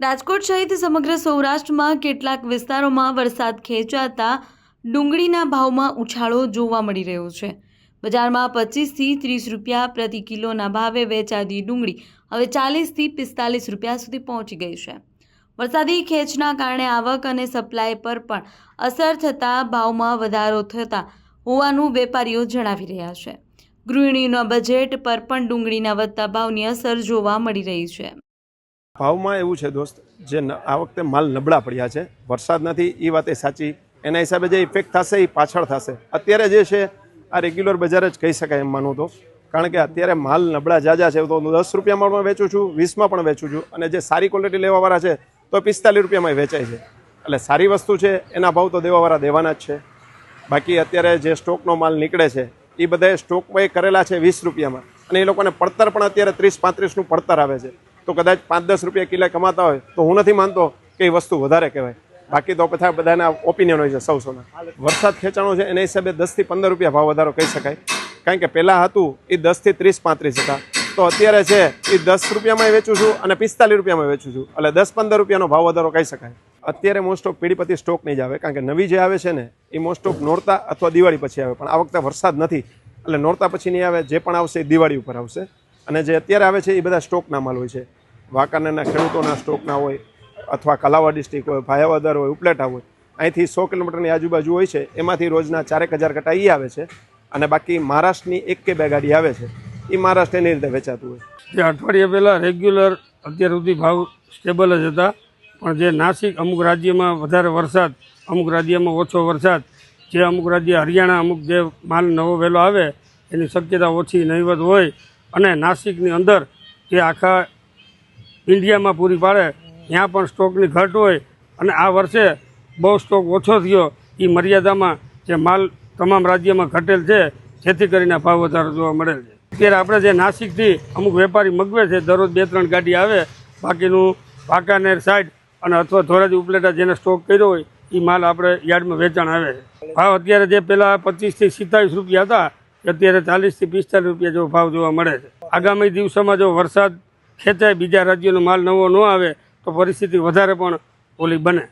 રાજકોટ સહિત સમગ્ર સૌરાષ્ટ્રમાં કેટલાક વિસ્તારોમાં વરસાદ ખેંચાતા ડુંગળીના ભાવમાં ઉછાળો જોવા મળી રહ્યો છે। બજારમાં 25 થી 30 રૂપિયા પ્રતિ કિલોના ભાવે વેચાતી ડુંગળી હવે 40 થી 45 રૂપિયા સુધી પહોંચી ગઈ છે। વરસાદી ખેંચના કારણે આવક અને સપ્લાય પર પણ અસર થતાં ભાવમાં વધારો થતા હોવાનું વેપારીઓ જણાવી રહ્યા છે। ગૃહિણીઓના બજેટ પર પણ ડુંગળીના વધતા ભાવની અસર જોવા મળી રહી છે। ભાવમાં એવું છે દોસ્ત, જે આ વખતે માલ નબળા પડ્યા છે, વરસાદ નથી એ વાત સાચી, એના હિસાબે જે ઇફેક્ટ થશે એ પાછળ થશે। અત્યારે જે છે આ રેગ્યુલર બજાર જ કહી શકાય એમ માનું તો, કારણ કે અત્યારે માલ નબળા જાજા છે તો 10 રૂપિયામાં પણ વેચું છું, 20માં પણ વેચું છું, અને જે સારી ક્વોલિટી લેવાવાળા છે તો 45 રૂપિયામાં વેચાય છે। એટલે સારી વસ્તુ છે એના ભાવ તો દેવાવાળા દેવાના જ છે। બાકી અત્યારે જે સ્ટોકનો માલ નીકળે છે એ બધાએ સ્ટોકમાં કરેલા છે 20 રૂપિયામાં, અને એ લોકોને પડતર પણ અત્યારે 30-35નું પડતર આવે છે, તો કદાચ 5-10 રૂપિયા કિલો કમાતા હોય તો હું નથી માનતો કે એ વસ્તુ વધારે કહેવાય। બાકી તો બધા બધાના ઓપિનિયન હોય છે સૌના। વરસાદ ખેંચાણો છે એના હિસાબે 10 થી 15 રૂપિયા ભાવ વધારો કહી શકાય, કારણ કે પહેલાં હતું એ 10 થી 30-35 હતા, તો અત્યારે છે એ 10 રૂપિયામાં વેચું છું અને 45 રૂપિયામાં વેચું છું, એટલે 10-15 રૂપિયાનો ભાવ વધારો કહી શકાય। અત્યારે મોસ્ટ ઓફ પીડીપતિ સ્ટોક નહીં જ આવે, કારણ કે નવી જે આવે છે ને એ મોસ્ટ ઓફ નોરતા અથવા દિવાળી પછી આવે, પણ આ વખતે વરસાદ નથી એટલે નોરતા પછી નહીં આવે, જે પણ આવશે એ દિવાળી ઉપર આવશે। અને જે અત્યારે આવે છે એ બધા સ્ટોકના માલ હોય છે, વાંકાનેરના ખેડૂતોના સ્ટોકના હોય, અથવા કલાવા ડિસ્ટ્રિક્ટ હોય, ભાયાવદર હોય, ઉપલેટા હોય, અહીંથી 100 કિલોમીટરની આજુબાજુ હોય છે, એમાંથી રોજના 4-1000 કટા એ આવે છે, અને બાકી મહારાષ્ટ્રની 1 કે 2 ગાડી આવે છે, એ મહારાષ્ટ્ર એની રીતે વેચાતું હોય। જે અઠવાડિયા પહેલાં રેગ્યુલર અત્યાર સુધી ભાવ સ્ટેબલ જ હતા, પણ જે નાસિક અમુક રાજ્યમાં વધારે વરસાદ, અમુક રાજ્યમાં ઓછો વરસાદ, જે અમુક રાજ્ય હરિયાણા અમુક જે માલ નવો વહેલો આવે એની શક્યતા ઓછી નહીવત હોય, અને નાસિકની અંદર જે આખા ઇન્ડિયામાં પૂરી પાડે ત્યાં પણ સ્ટોકની ઘટ હોય, અને આ વર્ષે બહુ સ્ટોક ઓછો થયો એ મર્યાદામાં જે માલ તમામ રાજ્યમાં ઘટેલ છે, જેથી કરીને ભાવ વધારો જોવા મળેલ છે। અત્યારે આપણે જે નાસિકથી અમુક વેપારી મગવે છે, દરરોજ 2-3 ગાડી આવે, બાકીનું વાંકાનેર સાઈડ અને અથવા ધોરાજી ઉપલેટા જેને સ્ટોક કર્યો હોય એ માલ આપણે યાર્ડમાં વેચાણ આવે છે। ભાવ અત્યારે જે પહેલાં 25 થી 27 રૂપિયા હતા, અત્યારે 40 થી 45 રૂપિયા જેવો ભાવ જોવા મળે છે। આગામી દિવસોમાં જો વરસાદ ખેંચાય, બીજા રાજ્યોનો માલ નવો ન આવે તો પરિસ્થિતિ વધારે પણ ઓલી બને।